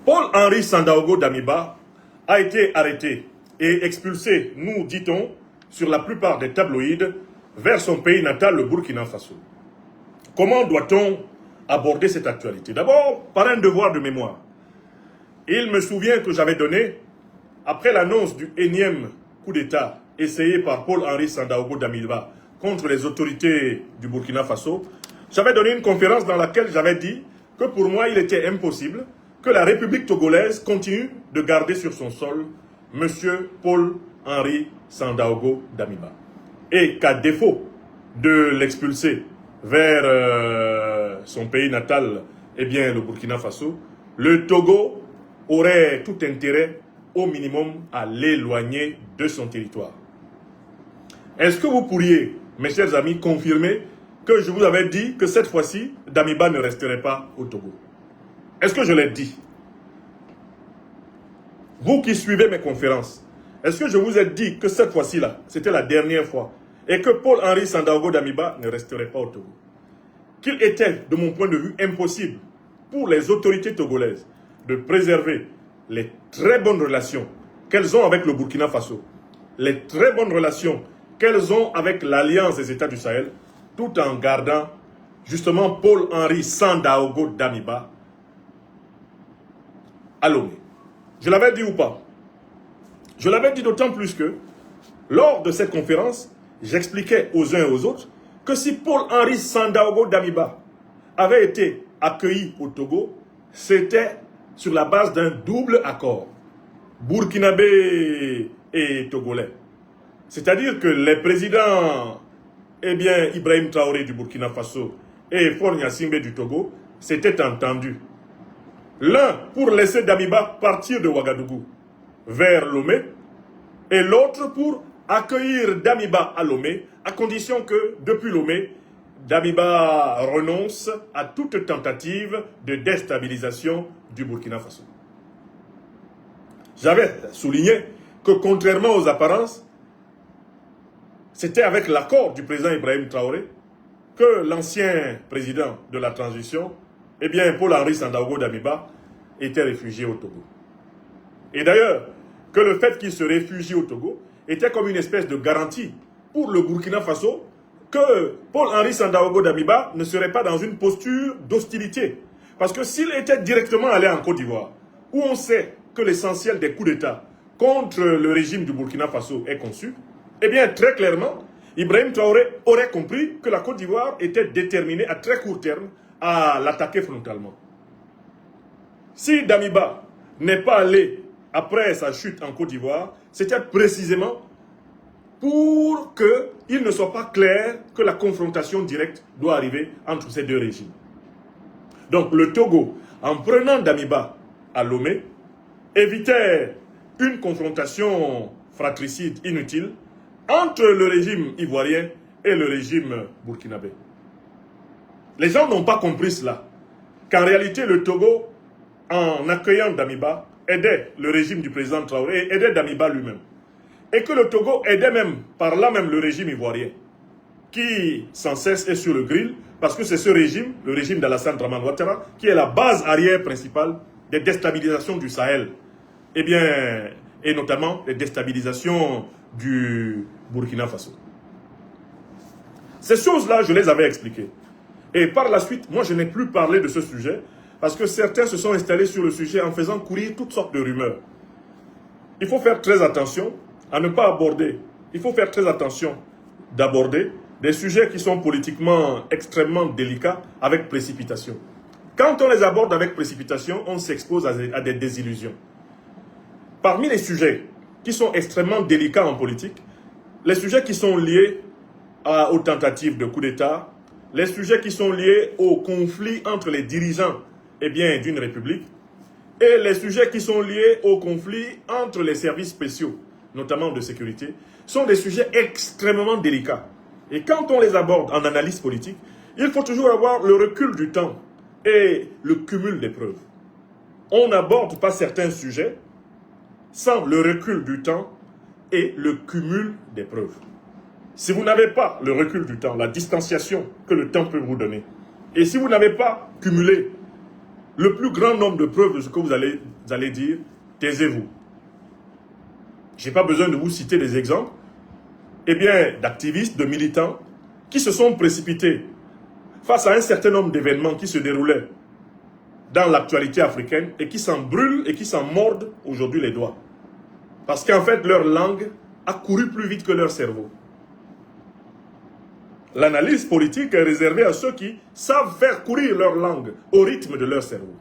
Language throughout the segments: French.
Paul-Henri Sandaogo Damiba a été arrêté et expulsé, nous dit-on, sur la plupart des tabloïds, vers son pays natal, le Burkina Faso. Comment doit-on aborder cette actualité? D'abord, par un devoir de mémoire. Il me souvient que j'avais donné, après l'annonce du énième coup d'État essayé par Paul-Henri Sandaogo Damiba contre les autorités du Burkina Faso, j'avais donné une conférence dans laquelle j'avais dit que pour moi, il était impossible que la République togolaise continue de garder sur son sol M. Paul-Henri Sandaogo Damiba. Et qu'à défaut de l'expulser vers son pays natal, eh bien le Burkina Faso, le Togo aurait tout intérêt au minimum à l'éloigner de son territoire. Est-ce que vous pourriez, mes chers amis, confirmer que je vous avais dit que cette fois-ci, Damiba ne resterait pas au Togo? Est-ce que je l'ai dit? Vous qui suivez mes conférences, est-ce que je vous ai dit que cette fois-ci-là, c'était la dernière fois, et que Paul-Henri Sandaogo Damiba ne resterait pas au Togo? Qu'il était, de mon point de vue, impossible pour les autorités togolaises de préserver les très bonnes relations qu'elles ont avec le Burkina Faso, les très bonnes relations qu'elles ont avec l'Alliance des États du Sahel, tout en gardant justement Paul-Henri Sandaogo Damiba à Lomé. Je l'avais dit ou pas? Je l'avais dit d'autant plus que, lors de cette conférence, j'expliquais aux uns et aux autres que si Paul-Henri Sandaogo Damiba avait été accueilli au Togo, c'était sur la base d'un double accord, burkinabé et togolais. C'est-à-dire que les présidents, eh bien, Ibrahim Traoré du Burkina Faso et Faure Gnassingbé du Togo s'étaient entendus. L'un pour laisser Damiba partir de Ouagadougou vers Lomé et l'autre pour accueillir Damiba à Lomé, à condition que, depuis Lomé, Damiba renonce à toute tentative de déstabilisation du Burkina Faso. J'avais souligné que, contrairement aux apparences, c'était avec l'accord du président Ibrahim Traoré que l'ancien président de la transition, eh bien, Paul-Henri Sandaogo Damiba, était réfugié au Togo. Et d'ailleurs, que le fait qu'il se réfugie au Togo était comme une espèce de garantie pour le Burkina Faso que Paul-Henri Sandaogo Damiba ne serait pas dans une posture d'hostilité. Parce que s'il était directement allé en Côte d'Ivoire, où on sait que l'essentiel des coups d'État contre le régime du Burkina Faso est conçu, eh bien, très clairement, Ibrahim Traoré aurait compris que la Côte d'Ivoire était déterminée à très court terme à l'attaquer frontalement. Si Damiba n'est pas allé après sa chute en Côte d'Ivoire, c'était précisément pour qu'il ne soit pas clair que la confrontation directe doit arriver entre ces deux régimes. Donc le Togo, en prenant Damiba à Lomé, évitait une confrontation fratricide inutile entre le régime ivoirien et le régime burkinabé. Les gens n'ont pas compris cela, qu'en réalité le Togo, en accueillant Damiba, aidait le régime du président Traoré et aidait Damiba lui-même. Et que le Togo aidait même, par là même, le régime ivoirien, qui sans cesse est sur le grill, parce que c'est ce régime, le régime d'Alassane Dramane Ouattara, qui est la base arrière principale des déstabilisations du Sahel. Eh bien, et notamment les déstabilisations du Burkina Faso. Ces choses-là, je les avais expliquées. Et par la suite, moi, je n'ai plus parlé de ce sujet, parce que certains se sont installés sur le sujet en faisant courir toutes sortes de rumeurs. Il faut faire très attention à ne pas aborder, il faut faire très attention d'aborder des sujets qui sont politiquement extrêmement délicats avec précipitation. Quand on les aborde avec précipitation, on s'expose à des désillusions. Parmi les sujets qui sont extrêmement délicats en politique, les sujets qui sont liés aux tentatives de coup d'État, les sujets qui sont liés au conflit entre les dirigeants d'une république, et les sujets qui sont liés au conflit entre les services spéciaux, notamment de sécurité, sont des sujets extrêmement délicats. Et quand on les aborde en analyse politique, il faut toujours avoir le recul du temps et le cumul des preuves. On n'aborde pas certains sujets sans le recul du temps et le cumul des preuves. Si vous n'avez pas le recul du temps, la distanciation que le temps peut vous donner, et si vous n'avez pas cumulé le plus grand nombre de preuves de ce que vous allez dire, taisez-vous. Je n'ai pas besoin de vous citer des exemples. Eh bien, d'activistes, de militants qui se sont précipités face à un certain nombre d'événements qui se déroulaient dans l'actualité africaine et qui s'en brûlent et qui s'en mordent aujourd'hui les doigts. Parce qu'en fait, leur langue a couru plus vite que leur cerveau. L'analyse politique est réservée à ceux qui savent faire courir leur langue au rythme de leur cerveau.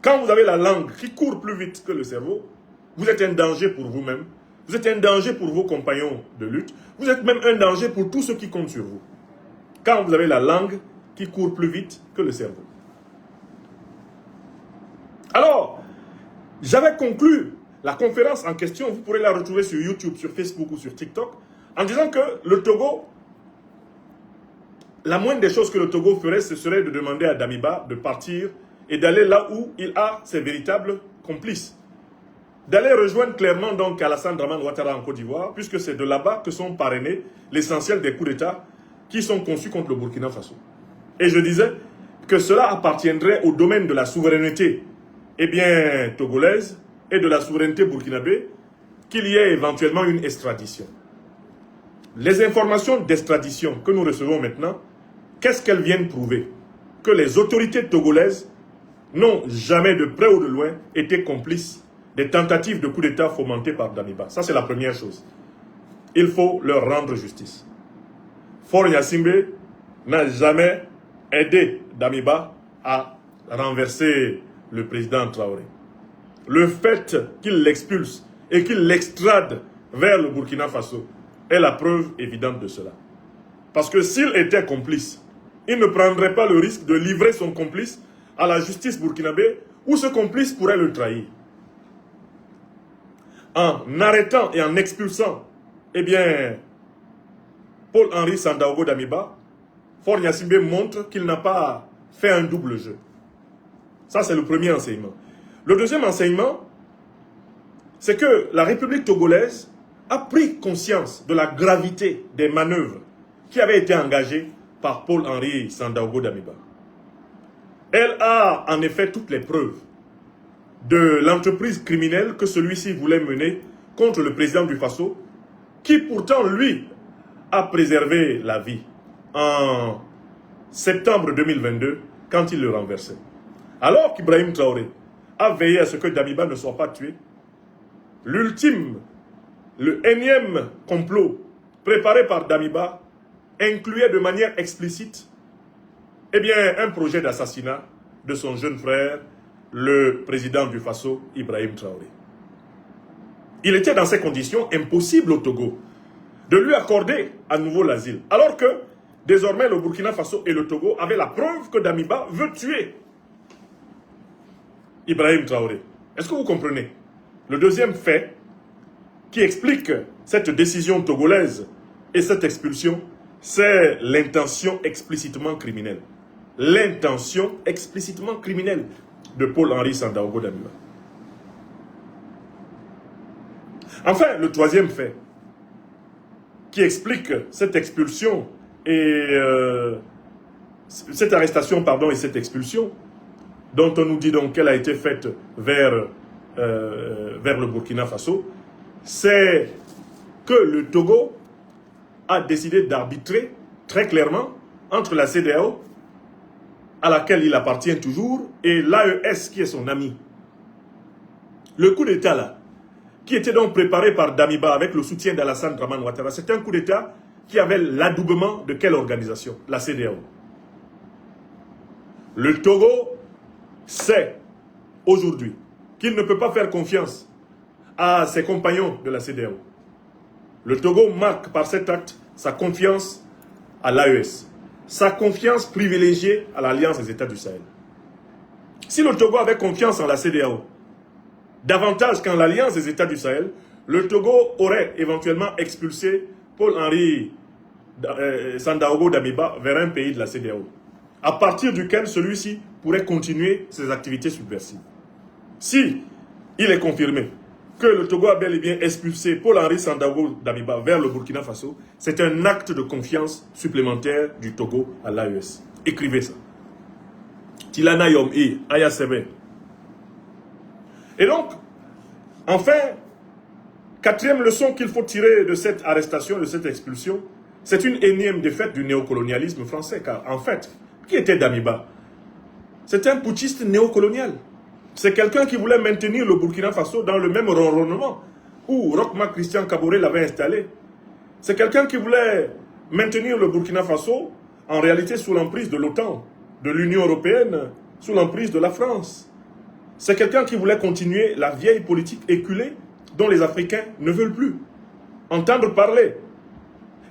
Quand vous avez la langue qui court plus vite que le cerveau, vous êtes un danger pour vous-même, vous êtes un danger pour vos compagnons de lutte, vous êtes même un danger pour tous ceux qui comptent sur vous. Quand vous avez la langue qui court plus vite que le cerveau. Alors, j'avais conclu la conférence en question, vous pourrez la retrouver sur YouTube, sur Facebook ou sur TikTok, en disant que le Togo, la moindre des choses que le Togo ferait, ce serait de demander à Damiba de partir et d'aller là où il a ses véritables complices. D'aller rejoindre clairement donc Alassane Dramane Ouattara en Côte d'Ivoire, puisque c'est de là-bas que sont parrainés l'essentiel des coups d'État qui sont conçus contre le Burkina Faso. Et je disais que cela appartiendrait au domaine de la souveraineté togolaise et de la souveraineté burkinabé, qu'il y ait éventuellement une extradition. Les informations d'extradition que nous recevons maintenant, qu'est-ce qu'elles viennent prouver? Que les autorités togolaises n'ont jamais de près ou de loin été complices des tentatives de coup d'État fomentées par Damiba. Ça, c'est la première chose. Il faut leur rendre justice. Faure Gnassingbé n'a jamais aidé Damiba à renverser le président Traoré. Le fait qu'il l'expulse et qu'il l'extrade vers le Burkina Faso est la preuve évidente de cela. Parce que s'il était complice, il ne prendrait pas le risque de livrer son complice à la justice burkinabé où ce complice pourrait le trahir. En arrêtant et en expulsant, Paul-Henri Sandaogo Damiba, Faure Gnassingbé montre qu'il n'a pas fait un double jeu. Ça, c'est le premier enseignement. Le deuxième enseignement, c'est que la République togolaise a pris conscience de la gravité des manœuvres qui avaient été engagées par Paul-Henri Sandaogo Damiba. Elle a en effet toutes les preuves de l'entreprise criminelle que celui-ci voulait mener contre le président du Faso, qui pourtant, lui, a préservé la vie en septembre 2022, quand il le renversait. Alors qu'Ibrahim Traoré a veillé à ce que Damiba ne soit pas tué, l'ultime, le énième complot préparé par Damiba incluait de manière explicite un projet d'assassinat de son jeune frère, le président du Faso, Ibrahim Traoré. Il était dans ces conditions impossible au Togo de lui accorder à nouveau l'asile, alors que désormais le Burkina Faso et le Togo avaient la preuve que Damiba veut tuer Ibrahim Traoré. Est-ce que vous comprenez? Le deuxième fait qui explique cette décision togolaise et cette expulsion, c'est l'intention explicitement criminelle. L'intention explicitement criminelle de Paul-Henri Sandaogo Damiba. Enfin, le troisième fait qui explique cette expulsion et cette arrestation, et cette expulsion, dont on nous dit donc qu'elle a été faite vers le Burkina Faso, c'est que le Togo a décidé d'arbitrer très clairement entre la CEDEAO, à laquelle il appartient toujours, et l'AES qui est son ami. Le coup d'État là, qui était donc préparé par Damiba avec le soutien d'Alassane Dramane Ouattara, c'était un coup d'État qui avait l'adoubement de quelle organisation? La CEDEAO. Le Togo sait aujourd'hui qu'il ne peut pas faire confiance à ses compagnons de la CEDEAO. Le Togo marque par cet acte sa confiance à l'AES, sa confiance privilégiée à l'Alliance des États du Sahel. Si le Togo avait confiance en la CEDEAO, davantage qu'en l'Alliance des États du Sahel, le Togo aurait éventuellement expulsé Paul-Henri Sandaogo Damiba vers un pays de la CEDEAO, à partir duquel celui-ci pourrait continuer ses activités subversives. Si il est confirmé que le Togo a bel et bien expulsé Paul-Henri Sandaogo Damiba vers le Burkina Faso, c'est un acte de confiance supplémentaire du Togo à l'AES. Écrivez ça. Tilana Yom I, Aya Sebe. Et donc, enfin, quatrième leçon qu'il faut tirer de cette arrestation, de cette expulsion, c'est une énième défaite du néocolonialisme français. Car en fait, qui était Damiba? C'était un putschiste néocolonial. C'est quelqu'un qui voulait maintenir le Burkina Faso dans le même ronronnement où Rochma Christian Kaboré l'avait installé. C'est quelqu'un qui voulait maintenir le Burkina Faso en réalité sous l'emprise de l'OTAN, de l'Union européenne, sous l'emprise de la France. C'est quelqu'un qui voulait continuer la vieille politique éculée dont les Africains ne veulent plus entendre parler.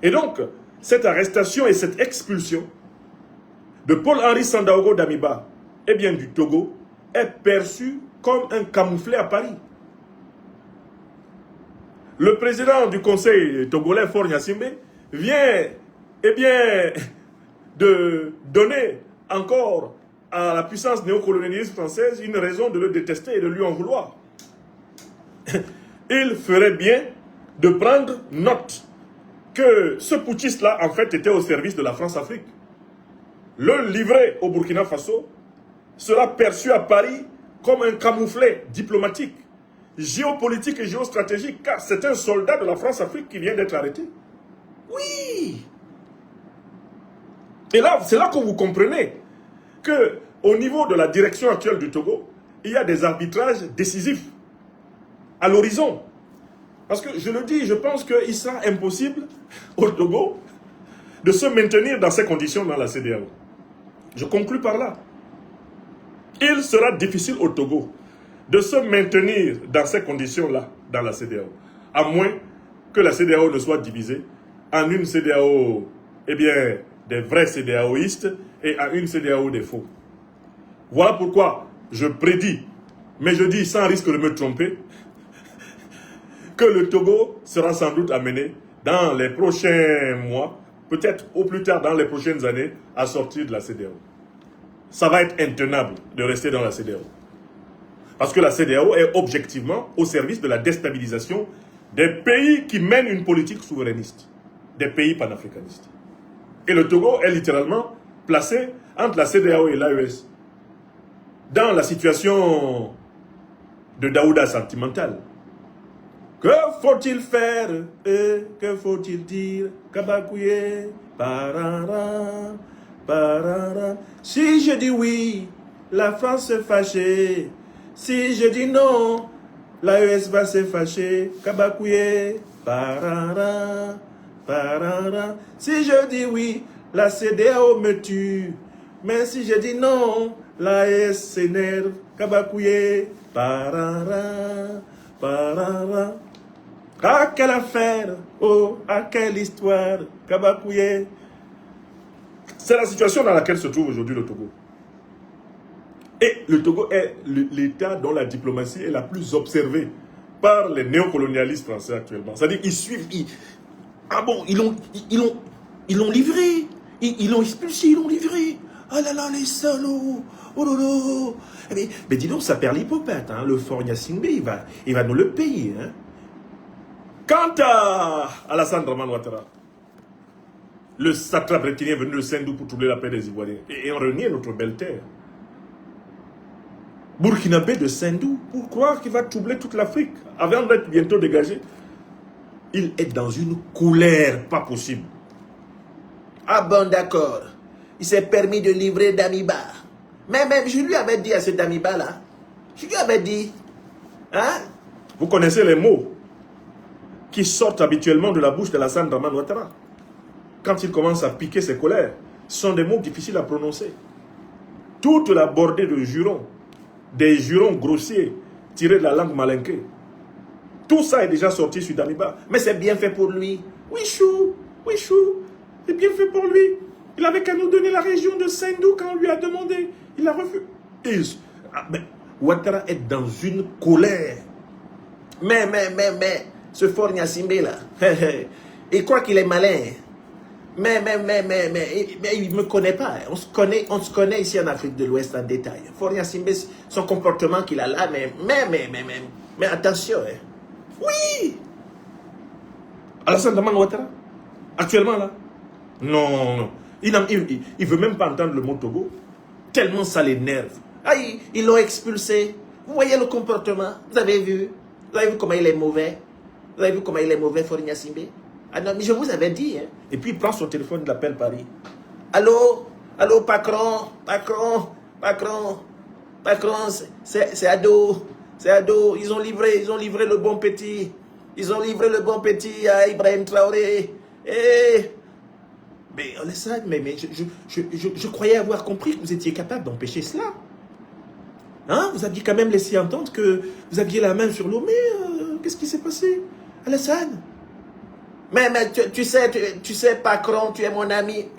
Et donc, cette arrestation et cette expulsion de Paul-Henri Sandaogo Damiba, et bien du Togo, est perçue comme un camouflet à Paris. Le président du conseil togolais, Faure Gnassingbé, vient, eh bien, de donner encore à la puissance néocolonialiste française une raison de le détester et de lui en vouloir. Il ferait bien de prendre note que ce putschiste-là, en fait, était au service de la France-Afrique. Le livrer au Burkina Faso sera perçu à Paris comme un camouflet diplomatique, géopolitique et géostratégique, car c'est un soldat de la France-Afrique qui vient d'être arrêté. Oui! Et là, c'est là que vous comprenez qu'au niveau de la direction actuelle du Togo, il y a des arbitrages décisifs à l'horizon. Parce que, je le dis, je pense qu'il sera impossible au Togo de se maintenir dans ces conditions dans la CEDEAO. Je conclus par là. Il sera difficile au Togo de se maintenir dans ces conditions-là dans la CEDEAO, à moins que la CEDEAO ne soit divisée en une CEDEAO, eh bien, des vrais CEDEAOistes et à une CEDEAO des faux. Voilà pourquoi je prédis, mais je dis sans risque de me tromper, que le Togo sera sans doute amené dans les prochains mois, peut-être au plus tard dans les prochaines années, à sortir de la CEDEAO. Ça va être intenable de rester dans la CEDEAO. Parce que la CEDEAO est objectivement au service de la déstabilisation des pays qui mènent une politique souverainiste, des pays panafricanistes. Et le Togo est littéralement placé entre la CEDEAO et l'AES, dans la situation de Daouda sentimentale. Que faut-il faire et que faut-il dire? Kabakouye, parara, parara. Si je dis oui, la France se fâche. Si je dis non, l'AES va se fâcher. Kabakouye, parara, parara. Si je dis oui, la CEDEAO me tue. Mais si je dis non, l'AES s'énerve. Kabakouye, parara, parara. À quelle affaire, oh, à quelle histoire, Kabakouye. C'est la situation dans laquelle se trouve aujourd'hui le Togo. Et le Togo est l'État dont la diplomatie est la plus observée par les néocolonialistes français actuellement. C'est-à-dire qu'ils suivent, ah bon, ils l'ont livré, ils l'ont expulsé, ils l'ont livré. Ah là là, les salauds, oh là là. Mais dis donc, ça perd l'hypopète, hein. Le Faure Gnassingbé, il va nous le payer, hein. Quant à Alassane Dramane Ouattara, le satrape rétinien venu de Sendou pour troubler la paix des Ivoiriens et en renier notre belle terre. Burkinabé de Sendou, pour croire qu'il va troubler toute l'Afrique avant d'être bientôt dégagé. Il est dans une colère pas possible. Ah bon, d'accord. Il s'est permis de livrer Damiba. Mais même, je lui avais dit à ce Damiba-là, je lui avais dit, hein? Vous connaissez les mots qui sortent habituellement de la bouche de Alassane Dramane Ouattara. Quand il commence à piquer ses colères, ce sont des mots difficiles à prononcer. Toute la bordée de jurons, des jurons grossiers, tirés de la langue malinquée. Tout ça est déjà sorti sur Damiba. Mais c'est bien fait pour lui. Oui, chou, c'est bien fait pour lui. Il avait qu'à nous donner la région de Sendou quand on lui a demandé. Il a refusé. Mais Ouattara est dans une colère. Mais, ce Faure Gnassingbé là, il croit qu'il est malin. Mais il ne me connaît pas. On se connaît ici en Afrique de l'Ouest en détail. Faure Gnassingbé, son comportement qu'il a là, mais attention. Hein. Oui! Alassane Dramane Ouattara, actuellement là. Non. Il ne veut même pas entendre le mot Togo. Tellement ça l'énerve. Ah, ils l'ont expulsé. Vous voyez le comportement? Vous avez vu? Vous avez vu comment il est mauvais? Vous avez vu comment il est mauvais, Faure Gnassingbé? Ah non, mais je vous avais dit. Hein. Et puis il prend son téléphone, il appelle Paris. Allô? Allô, Macron? Macron, c'est Ado. C'est Ado. Ils ont livré le bon petit. Ils ont livré le bon petit à Ibrahim Traoré. Eh! Mais Alassane, je croyais avoir compris que vous étiez capable d'empêcher cela. Hein? Vous aviez quand même laissé entendre que vous aviez la main sur l'eau. Mais qu'est-ce qui s'est passé, Alassane? Mais tu sais, Macron, tu es mon ami.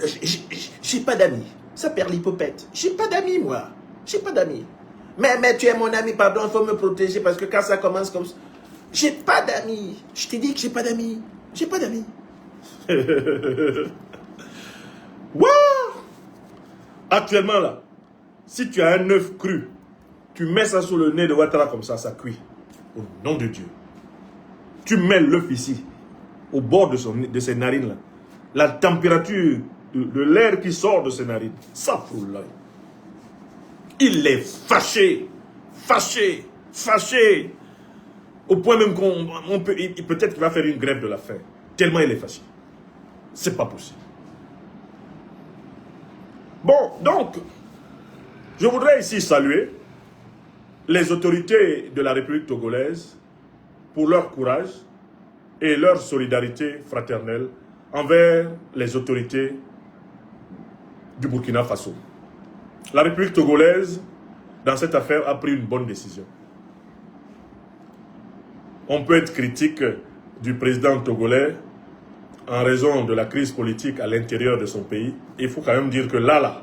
J'ai pas d'amis. Ça perd l'hypopète. J'ai pas d'amis, moi. J'ai pas d'amis. Mais tu es mon ami, pardon, il faut me protéger parce que quand ça commence comme ça. J'ai pas d'amis. Je t'ai dit que j'ai pas d'amis. J'ai pas d'amis. Wow! Actuellement là, si tu as un œuf cru, tu mets ça sous le nez de Ouattara comme ça cuit. Au nom de Dieu. Tu mets l'œuf ici, au bord de ses narines là. La température de l'air qui sort de ses narines, ça fout là. Il est fâché. Au point même qu'on peut, peut-être qu'il va faire une grève de la faim. Tellement il est fâché. C'est pas possible. Bon, donc, je voudrais ici saluer les autorités de la République togolaise pour leur courage et leur solidarité fraternelle envers les autorités du Burkina Faso. La République togolaise, dans cette affaire, a pris une bonne décision. On peut être critique du président togolais en raison de la crise politique à l'intérieur de son pays. Il faut quand même dire que là,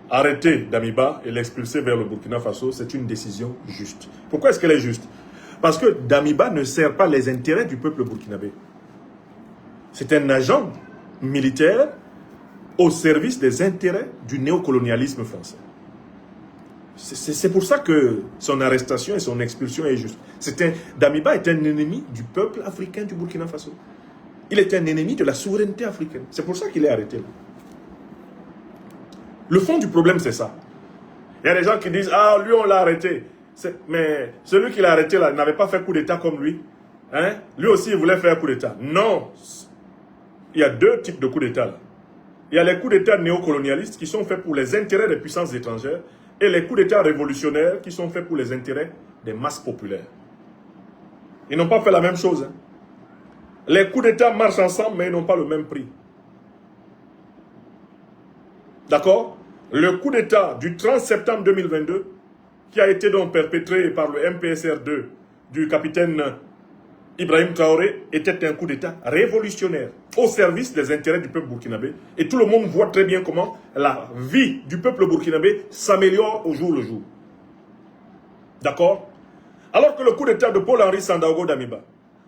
arrêter Damiba et l'expulser vers le Burkina Faso, c'est une décision juste. Pourquoi est-ce qu'elle est juste? Parce que Damiba ne sert pas les intérêts du peuple burkinabé. C'est un agent militaire au service des intérêts du néocolonialisme français. C'est pour ça que son arrestation et son expulsion est juste. Damiba est un ennemi du peuple africain du Burkina Faso. Il est un ennemi de la souveraineté africaine. C'est pour ça qu'il est arrêté là. Le fond du problème, c'est ça. Il y a des gens qui disent, ah, lui, on l'a arrêté. Mais celui qui l'a arrêté là n'avait pas fait coup d'État comme lui. Hein? Lui aussi, il voulait faire coup d'État. Non. Il y a deux types de coups d'État là. Il y a les coups d'État néocolonialistes qui sont faits pour les intérêts des puissances étrangères et les coups d'État révolutionnaires qui sont faits pour les intérêts des masses populaires. Ils n'ont pas fait la même chose. Hein. Les coups d'État marchent ensemble, mais ils n'ont pas le même prix. D'accord? Le coup d'État du 30 septembre 2022, qui a été donc perpétré par le MPSR2 du capitaine Ibrahim Traoré, était un coup d'État révolutionnaire au service des intérêts du peuple burkinabé. Et tout le monde voit très bien comment la vie du peuple burkinabé s'améliore au jour le jour. D'accord? Alors que le coup d'État de Paul-Henri Sandaogo Damiba,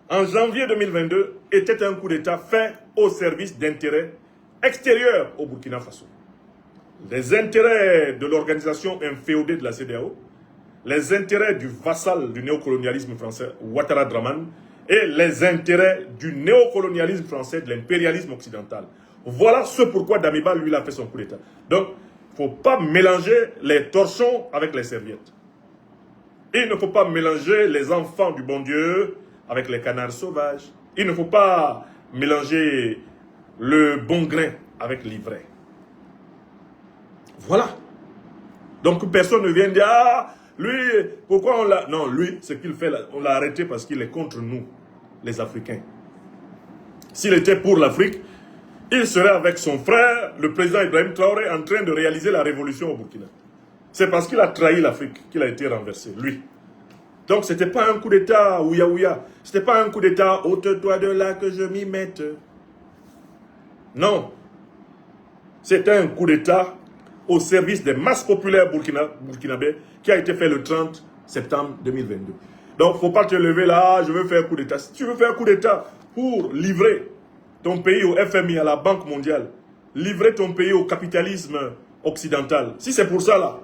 en janvier 2022, était un coup d'État fait au service d'intérêts extérieurs au Burkina Faso. Les intérêts de l'organisation inféodée de la CEDEAO, les intérêts du vassal du néocolonialisme français, Ouattara Draman, et les intérêts du néocolonialisme français, de l'impérialisme occidental. Voilà ce pourquoi Damiba, lui, a fait son coup d'État. Donc, il ne faut pas mélanger les torchons avec les serviettes. Il ne faut pas mélanger les enfants du bon Dieu avec les canards sauvages. Il ne faut pas mélanger le bon grain avec l'ivraie. Voilà. Donc personne ne vient dire, ah, lui, pourquoi on l'a... Non, lui, ce qu'il fait, on l'a arrêté parce qu'il est contre nous, les Africains. S'il était pour l'Afrique, il serait avec son frère, le président Ibrahim Traoré, en train de réaliser la révolution au Burkina. C'est parce qu'il a trahi l'Afrique qu'il a été renversé, lui. Donc, ce n'était pas un coup d'État ouya ouya. Ce n'était pas un coup d'État ôte-toi de là que je m'y mette. Non. C'était un coup d'État au service des masses populaires burkinabés qui a été fait le 30 septembre 2022. Donc, il ne faut pas te lever là, je veux faire un coup d'État. Si tu veux faire un coup d'État pour livrer ton pays au FMI, à la Banque mondiale, livrer ton pays au capitalisme occidental, si c'est pour ça là,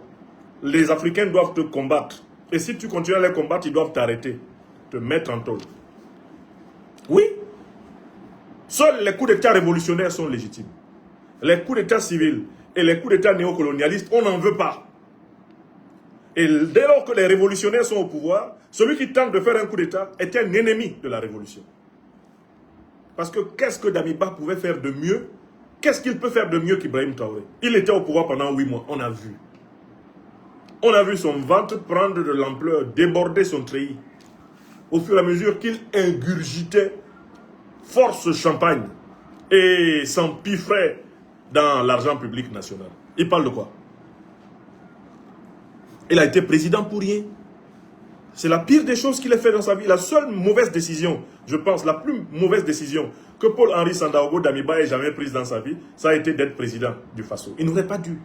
les Africains doivent te combattre. Et si tu continues à les combattre, ils doivent t'arrêter, te mettre en tôle. Oui. Seuls les coups d'État révolutionnaires sont légitimes. Les coups d'État civils et les coups d'État néocolonialistes, on n'en veut pas. Et dès lors que les révolutionnaires sont au pouvoir, celui qui tente de faire un coup d'État est un ennemi de la révolution. Parce que qu'est-ce que Damiba pouvait faire de mieux? Qu'est-ce qu'il peut faire de mieux qu'Ibrahim Traoré? Il était au pouvoir pendant 8 mois, on a vu. On a vu son ventre prendre de l'ampleur, déborder son treillis. Au fur et à mesure qu'il ingurgitait force champagne et s'empiffrait dans l'argent public national. Il parle de quoi? Il a été président pour rien. C'est la pire des choses qu'il a fait dans sa vie. La seule mauvaise décision, je pense, la plus mauvaise décision que Paul-Henri Sandaogo Damiba ait jamais prise dans sa vie, ça a été d'être président du Faso. Il n'aurait pas dû.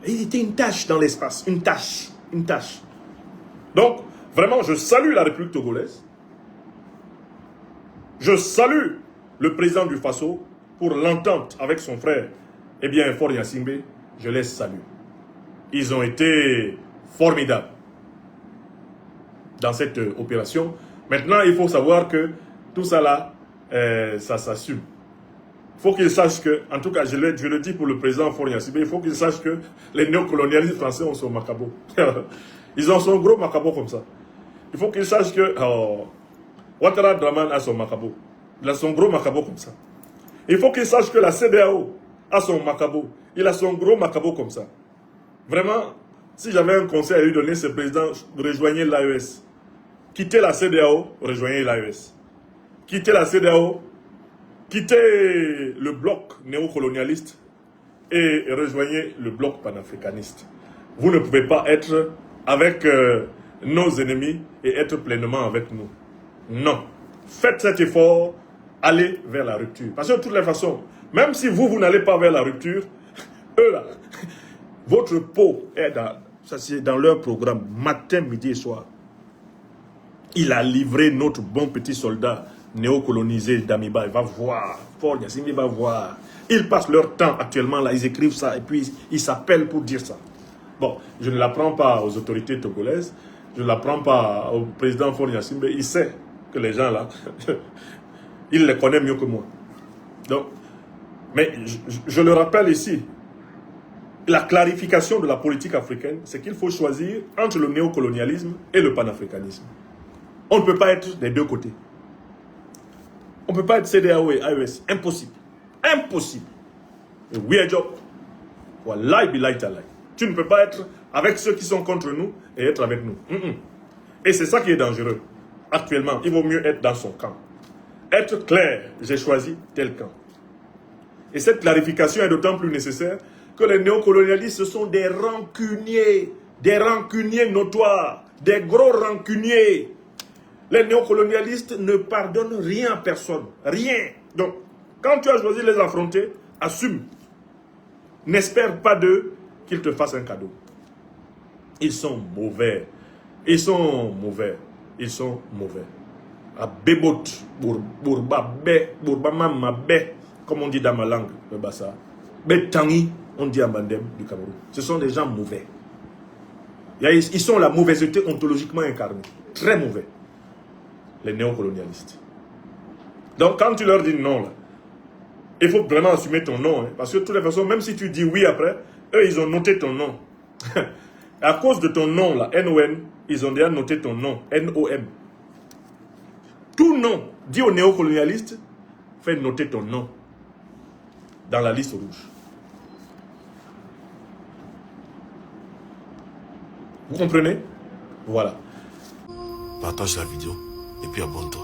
Il était une tâche dans l'espace. Une tâche. Une tâche. Donc, vraiment, je salue la République togolaise. Je salue le président du Faso pour l'entente avec son frère, eh bien, Faure Gnassingbé. Je les salue. Ils ont été formidables dans cette opération. Maintenant, il faut savoir que tout ça là, ça s'assume. Il faut qu'ils sachent que, en tout cas, je le dis pour le président Faure Gnassingbé, il faut qu'ils sachent que les néocolonialistes français ont son macabo. Ils ont son gros macabo comme ça. Il faut qu'ils sachent que Ouattara Draman a son macabo. Il a son gros macabo comme ça. Il faut qu'ils sachent que la CEDEAO a son macabo. Il a son gros macabo comme ça. Vraiment, si j'avais un conseil à lui donner, ce président, rejoignez l'AES. Quittez la CEDEAO, rejoignez l'AES. Quittez la CEDEAO, quittez le bloc néocolonialiste et rejoignez le bloc panafricaniste. Vous ne pouvez pas être avec nos ennemis et être pleinement avec nous. Non. Faites cet effort, allez vers la rupture. Parce que de toutes les façons, même si vous n'allez pas vers la rupture, eux là, votre peau est ça c'est dans leur programme, matin, midi et soir. Il a livré notre bon petit soldat néocolonisé Damiba. Il va voir, Faure Gnassingbé va voir. Ils passent leur temps actuellement là, ils écrivent ça et puis ils s'appellent pour dire ça. Bon, je ne l'apprends pas aux autorités togolaises, je ne l'apprends pas au président Faure Gnassingbé. Il sait que les gens là, il les connaît mieux que moi. Donc, mais je le rappelle ici, la clarification de la politique africaine, c'est qu'il faut choisir entre le néocolonialisme et le panafricanisme. On ne peut pas être des deux côtés. On ne peut pas être CEDEAO et AES. Impossible. Impossible. Oui, job. Wallahi billahi ta'ala. Tu ne peux pas être avec ceux qui sont contre nous et être avec nous. Et c'est ça qui est dangereux. Actuellement, il vaut mieux être dans son camp. Être clair, j'ai choisi tel camp. Et cette clarification est d'autant plus nécessaire que les néocolonialistes sont des rancuniers notoires, des gros rancuniers. Les néocolonialistes ne pardonnent rien à personne, rien. Donc, quand tu as choisi de les affronter, assume. N'espère pas d'eux qu'ils te fassent un cadeau. Ils sont mauvais. Ils sont mauvais. Ils sont mauvais. À bébot, bourba mama bé, comme on dit dans ma langue, le bassa. Bétangi, on dit à Mandem du Cameroun. Ce sont des gens mauvais. Ils sont la mauvaiseté ontologiquement incarnée. Très mauvais. Les néocolonialistes. Donc quand tu leur dis non, là, il faut vraiment assumer ton nom. Hein, parce que de toutes les façons, même si tu dis oui après, eux, ils ont noté ton nom. À cause de ton nom, là, NON, ils ont déjà noté ton nom, NOM. Tout nom dit aux néocolonialistes, fais noter ton nom dans la liste rouge. Vous comprenez? Voilà. Partage la vidéo et puis abonne-toi.